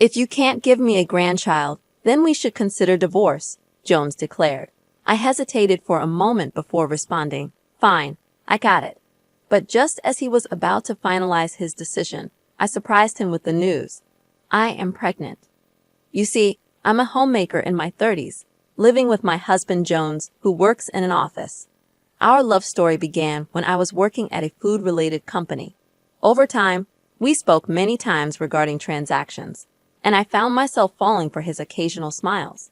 "If you can't give me a grandchild, then we should consider divorce," Jones declared. I hesitated for a moment before responding, "Fine, I got it." But just as he was about to finalize his decision, I surprised him with the news. I am pregnant. You see, I'm a homemaker in my 30s, living with my husband Jones, who works in an office. Our love story began when I was working at a food-related company. Over time, we spoke many times regarding transactions, and I found myself falling for his occasional smiles.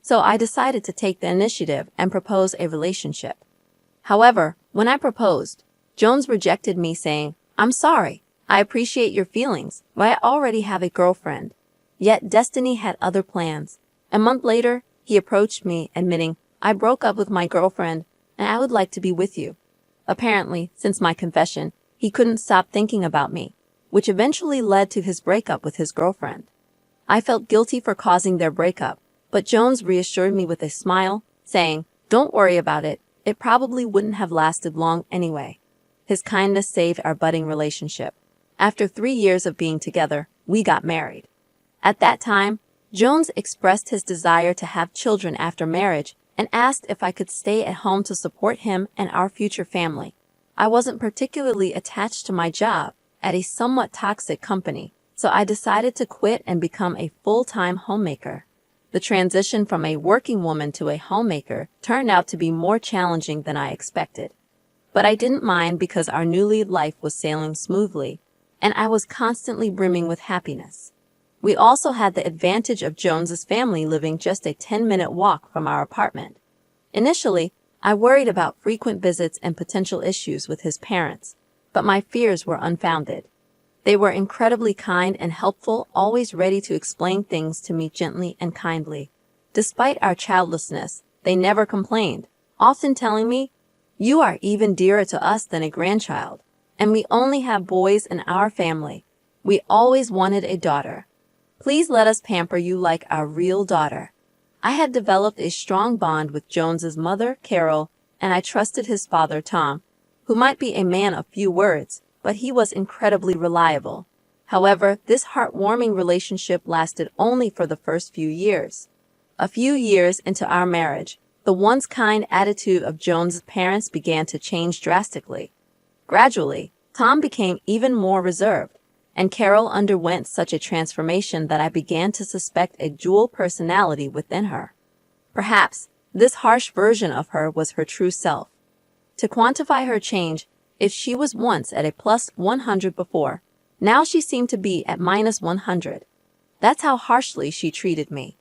So I decided to take the initiative and propose a relationship. However, when I proposed, Jones rejected me saying, "I'm sorry, I appreciate your feelings, but I already have a girlfriend." Yet destiny had other plans. A month later, he approached me, admitting, "I broke up with my girlfriend, and I would like to be with you." Apparently, since my confession, he couldn't stop thinking about me, which eventually led to his breakup with his girlfriend. I felt guilty for causing their breakup, but Jones reassured me with a smile, saying, "Don't worry about it, it probably wouldn't have lasted long anyway." His kindness saved our budding relationship. After 3 years of being together, we got married. At that time, Jones expressed his desire to have children after marriage and asked if I could stay at home to support him and our future family. I wasn't particularly attached to my job at a somewhat toxic company, so I decided to quit and become a full-time homemaker. The transition from a working woman to a homemaker turned out to be more challenging than I expected. But I didn't mind because our newly life was sailing smoothly, and I was constantly brimming with happiness. We also had the advantage of Jones's family living just a 10-minute walk from our apartment. Initially, I worried about frequent visits and potential issues with his parents, but my fears were unfounded. They were incredibly kind and helpful, always ready to explain things to me gently and kindly. Despite our childlessness, they never complained, often telling me, "You are even dearer to us than a grandchild, and we only have boys in our family. We always wanted a daughter. Please let us pamper you like our real daughter." I had developed a strong bond with Jones's mother, Carol, and I trusted his father, Tom, who might be a man of few words, but he was incredibly reliable. However, this heartwarming relationship lasted only for the first few years. A few years into our marriage, the once kind attitude of Jones's parents began to change drastically. Gradually, Tom became even more reserved, and Carol underwent such a transformation that I began to suspect a dual personality within her. Perhaps this harsh version of her was her true self. To quantify her change, if she was once at a plus 100 before, now she seemed to be at minus 100. That's how harshly she treated me.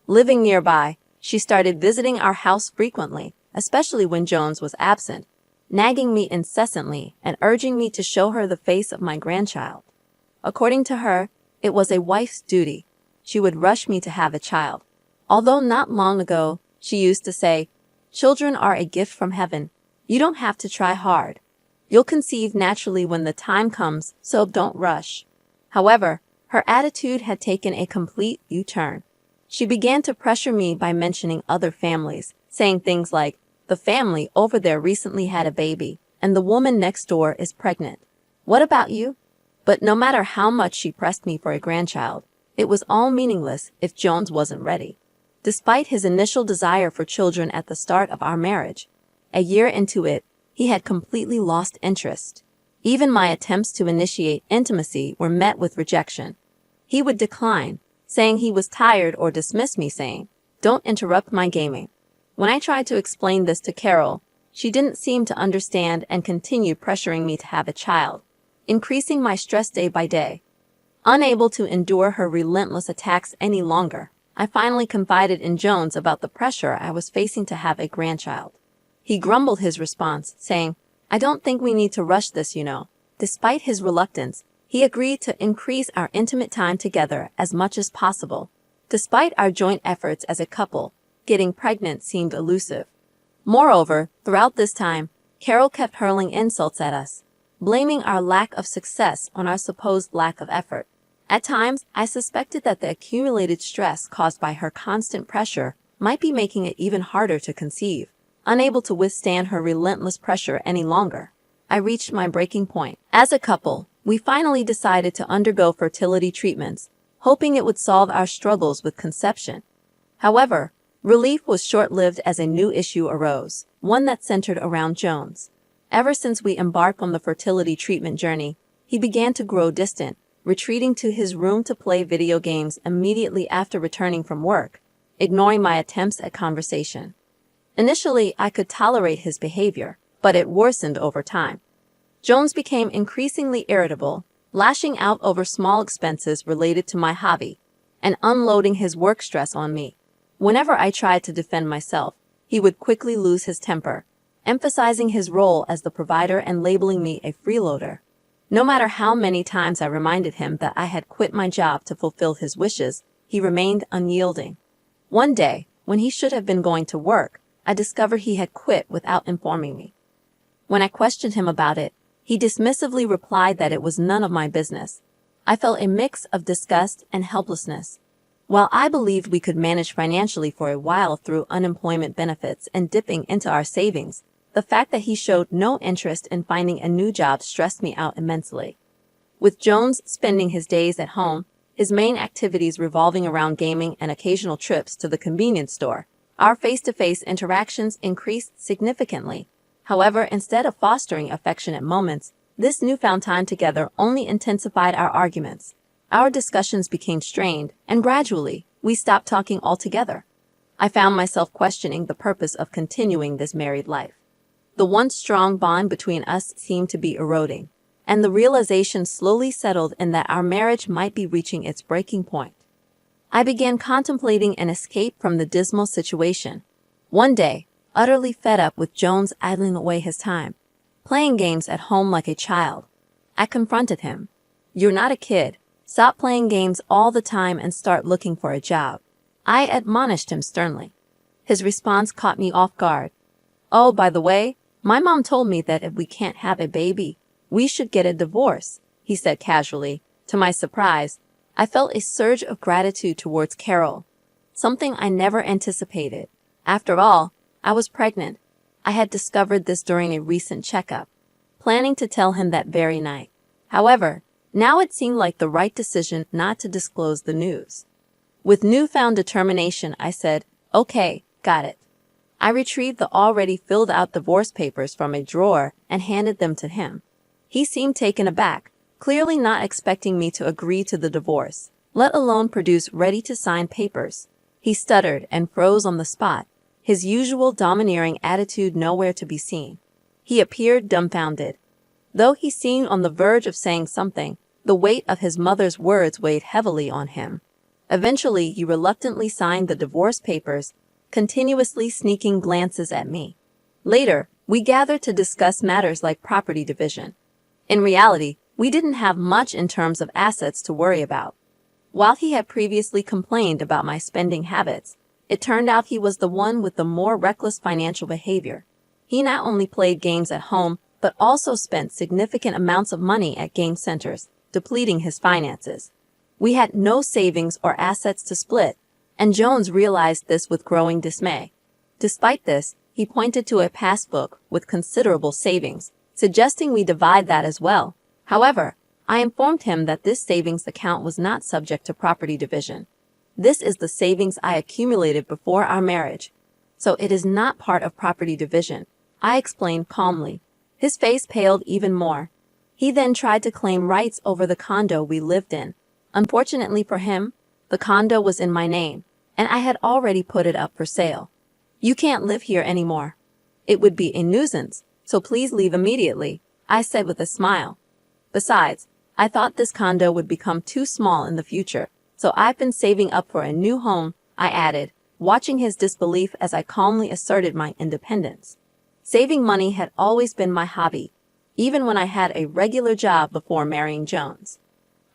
Living nearby, she started visiting our house frequently, especially when Jones was absent, nagging me incessantly and urging me to show her the face of my grandchild. According to her, it was a wife's duty. She would rush me to have a child. Although not long ago, she used to say, "Children are a gift from heaven. You don't have to try hard. You'll conceive naturally when the time comes, so don't rush." However, her attitude had taken a complete U-turn. She began to pressure me by mentioning other families, saying things like, "The family over there recently had a baby, and the woman next door is pregnant. What about you?" But no matter how much she pressed me for a grandchild, it was all meaningless if Jones wasn't ready. Despite his initial desire for children at the start of our marriage, a year into it, he had completely lost interest. Even my attempts to initiate intimacy were met with rejection. He would decline, saying he was tired, or dismiss me saying, "Don't interrupt my gaming." When I tried to explain this to Carol, she didn't seem to understand and continued pressuring me to have a child, increasing my stress day by day. Unable to endure her relentless attacks any longer, I finally confided in Jones about the pressure I was facing to have a grandchild. He grumbled his response, saying, "I don't think we need to rush this, you know." Despite his reluctance, he agreed to increase our intimate time together as much as possible. Despite our joint efforts as a couple, getting pregnant seemed elusive. Moreover, throughout this time, Carol kept hurling insults at us, blaming our lack of success on our supposed lack of effort. At times, I suspected that the accumulated stress caused by her constant pressure might be making it even harder to conceive. Unable to withstand her relentless pressure any longer, I reached my breaking point. As a couple, we finally decided to undergo fertility treatments, hoping it would solve our struggles with conception. However, relief was short-lived as a new issue arose, one that centered around Jones. Ever since we embarked on the fertility treatment journey, he began to grow distant, retreating to his room to play video games immediately after returning from work, ignoring my attempts at conversation. Initially, I could tolerate his behavior, but it worsened over time. Jones became increasingly irritable, lashing out over small expenses related to my hobby, and unloading his work stress on me. Whenever I tried to defend myself, he would quickly lose his temper, emphasizing his role as the provider and labeling me a freeloader. No matter how many times I reminded him that I had quit my job to fulfill his wishes, he remained unyielding. One day, when he should have been going to work, I discovered he had quit without informing me. When I questioned him about it, he dismissively replied that it was none of my business. I felt a mix of disgust and helplessness. While I believed we could manage financially for a while through unemployment benefits and dipping into our savings, the fact that he showed no interest in finding a new job stressed me out immensely. With Jones spending his days at home, his main activities revolving around gaming and occasional trips to the convenience store, our face-to-face interactions increased significantly. However, instead of fostering affectionate moments, this newfound time together only intensified our arguments. Our discussions became strained, and gradually, we stopped talking altogether. I found myself questioning the purpose of continuing this married life. The once strong bond between us seemed to be eroding, and the realization slowly settled in that our marriage might be reaching its breaking point. I began contemplating an escape from the dismal situation. One day, utterly fed up with Jones idling away his time, playing games at home like a child, I confronted him. "You're not a kid. Stop playing games all the time and start looking for a job," I admonished him sternly. His response caught me off guard. "Oh, by the way, my mom told me that if we can't have a baby, we should get a divorce," he said casually. To my surprise, I felt a surge of gratitude towards Carol, something I never anticipated. After all, I was pregnant. I had discovered this during a recent checkup, planning to tell him that very night. However, now it seemed like the right decision not to disclose the news. With newfound determination, I said, "Okay, got it." I retrieved the already filled-out divorce papers from a drawer and handed them to him. He seemed taken aback, clearly not expecting me to agree to the divorce, let alone produce ready-to-sign papers. He stuttered and froze on the spot, his usual domineering attitude nowhere to be seen. He appeared dumbfounded. Though he seemed on the verge of saying something, the weight of his mother's words weighed heavily on him. Eventually, he reluctantly signed the divorce papers, continuously sneaking glances at me. Later, we gathered to discuss matters like property division. In reality, we didn't have much in terms of assets to worry about. While he had previously complained about my spending habits, it turned out he was the one with the more reckless financial behavior. He not only played games at home, but also spent significant amounts of money at game centers, depleting his finances. We had no savings or assets to split, and Jones realized this with growing dismay. Despite this, he pointed to a passbook with considerable savings, suggesting we divide that as well. However, I informed him that this savings account was not subject to property division. "This is the savings I accumulated before our marriage, so it is not part of property division," I explained calmly. His face paled even more. He then tried to claim rights over the condo we lived in. Unfortunately for him, the condo was in my name, and I had already put it up for sale. "You can't live here anymore. It would be a nuisance, so please leave immediately," I said with a smile. "Besides, I thought this condo would become too small in the future, so I've been saving up for a new home," I added, watching his disbelief as I calmly asserted my independence. Saving money had always been my hobby, even when I had a regular job before marrying Jones.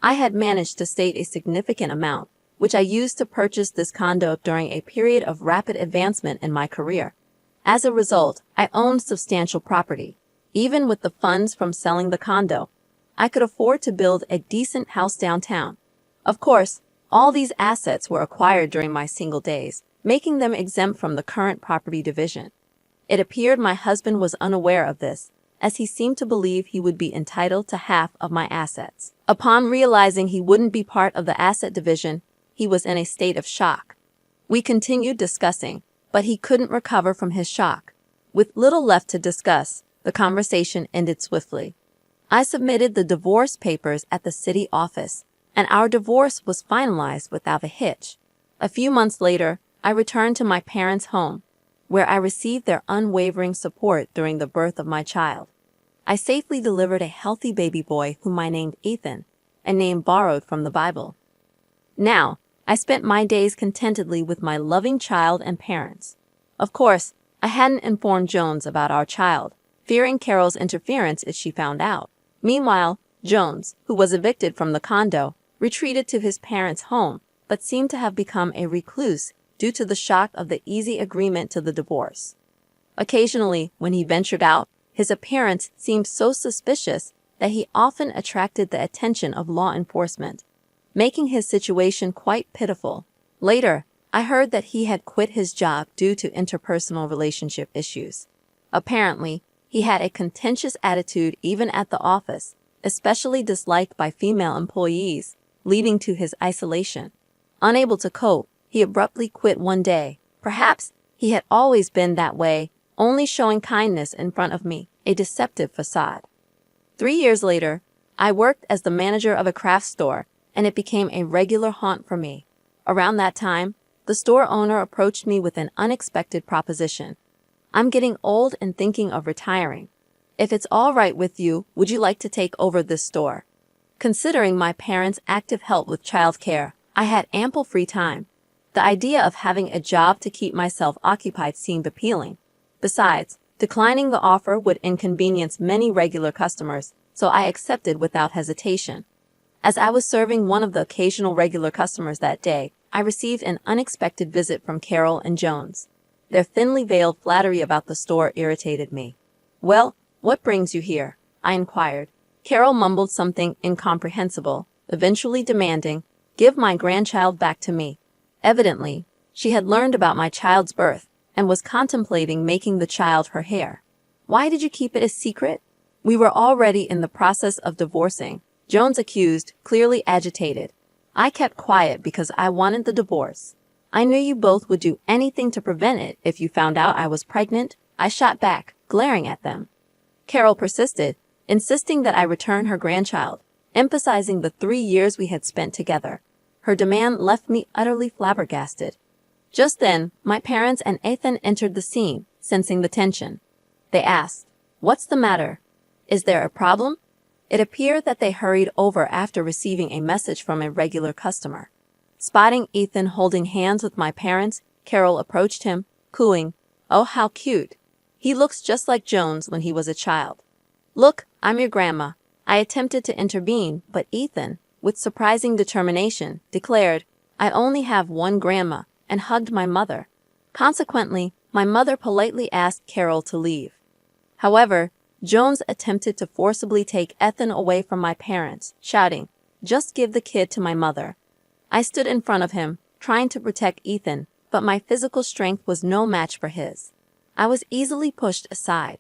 I had managed to save a significant amount, which I used to purchase this condo during a period of rapid advancement in my career. As a result, I owned substantial property. Even with the funds from selling the condo, I could afford to build a decent house downtown. Of course, all these assets were acquired during my single days, making them exempt from the current property division. It appeared my husband was unaware of this, as he seemed to believe he would be entitled to half of my assets. Upon realizing he wouldn't be part of the asset division, he was in a state of shock. We continued discussing, but he couldn't recover from his shock. With little left to discuss, the conversation ended swiftly. I submitted the divorce papers at the city office, and our divorce was finalized without a hitch. A few months later, I returned to my parents' home, where I received their unwavering support during the birth of my child. I safely delivered a healthy baby boy whom I named Ethan, a name borrowed from the Bible. Now, I spent my days contentedly with my loving child and parents. Of course, I hadn't informed Jones about our child, fearing Carol's interference if she found out. Meanwhile, Jones, who was evicted from the condo, retreated to his parents' home, but seemed to have become a recluse due to the shock of the easy agreement to the divorce. Occasionally, when he ventured out, his appearance seemed so suspicious that he often attracted the attention of law enforcement, making his situation quite pitiful. Later, I heard that he had quit his job due to interpersonal relationship issues. Apparently, he had a contentious attitude even at the office, especially disliked by female employees, leading to his isolation. Unable to cope, he abruptly quit one day. Perhaps he had always been that way, only showing kindness in front of me, a deceptive facade. 3 years later, I worked as the manager of a craft store, and it became a regular haunt for me. Around that time, the store owner approached me with an unexpected proposition. "I'm getting old and thinking of retiring. If it's all right with you, would you like to take over this store?" Considering my parents' active help with childcare, I had ample free time. The idea of having a job to keep myself occupied seemed appealing. Besides, declining the offer would inconvenience many regular customers, so I accepted without hesitation. As I was serving one of the occasional regular customers that day, I received an unexpected visit from Carol and Jones. Their thinly veiled flattery about the store irritated me. "Well, what brings you here?" I inquired. Carol mumbled something incomprehensible, eventually demanding, "Give my grandchild back to me." Evidently, she had learned about my child's birth and was contemplating making the child her heir. "Why did you keep it a secret?" "We were already in the process of divorcing," Jones accused, clearly agitated. "I kept quiet because I wanted the divorce. I knew you both would do anything to prevent it if you found out I was pregnant," I shot back, glaring at them. Carol persisted, insisting that I return her grandchild, emphasizing the 3 years we had spent together. Her demand left me utterly flabbergasted. Just then, my parents and Ethan entered the scene, sensing the tension. They asked, "What's the matter? Is there a problem?" It appeared that they hurried over after receiving a message from a regular customer. Spotting Ethan holding hands with my parents, Carol approached him, cooing, "Oh, how cute. He looks just like Jones when he was a child." "Look, I'm your grandma." I attempted to intervene, but Ethan, with surprising determination, declared, "I only have one grandma," and hugged my mother. Consequently, my mother politely asked Carol to leave. However, Jones attempted to forcibly take Ethan away from my parents, shouting, "Just give the kid to my mother." I stood in front of him, trying to protect Ethan, but my physical strength was no match for his. I was easily pushed aside.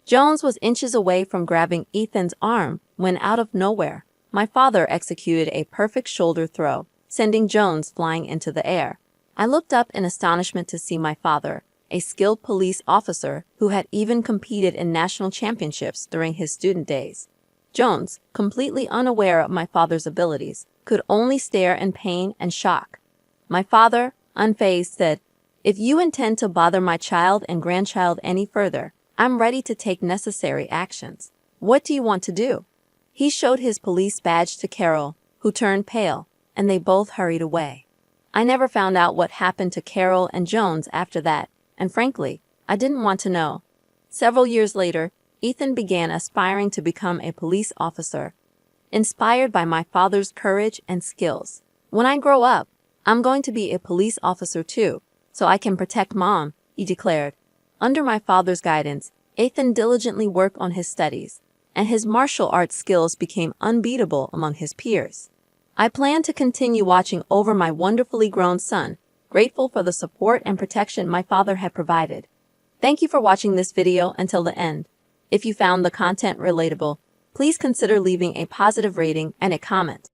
Jones was inches away from grabbing Ethan's arm when, out of nowhere, my father executed a perfect shoulder throw, sending Jones flying into the air. I looked up in astonishment to see my father, a skilled police officer who had even competed in national championships during his student days. Jones, completely unaware of my father's abilities, could only stare in pain and shock. My father, unfazed, said, "If you intend to bother my child and grandchild any further, I'm ready to take necessary actions. What do you want to do?" He showed his police badge to Carol, who turned pale, and they both hurried away. I never found out what happened to Carol and Jones after that, and frankly, I didn't want to know. Several years later, Ethan began aspiring to become a police officer, inspired by my father's courage and skills. "When I grow up, I'm going to be a police officer too, so I can protect Mom," he declared. Under my father's guidance, Ethan diligently worked on his studies, and his martial arts skills became unbeatable among his peers. I plan to continue watching over my wonderfully grown son, grateful for the support and protection my father had provided. Thank you for watching this video until the end. If you found the content relatable, please consider leaving a positive rating and a comment.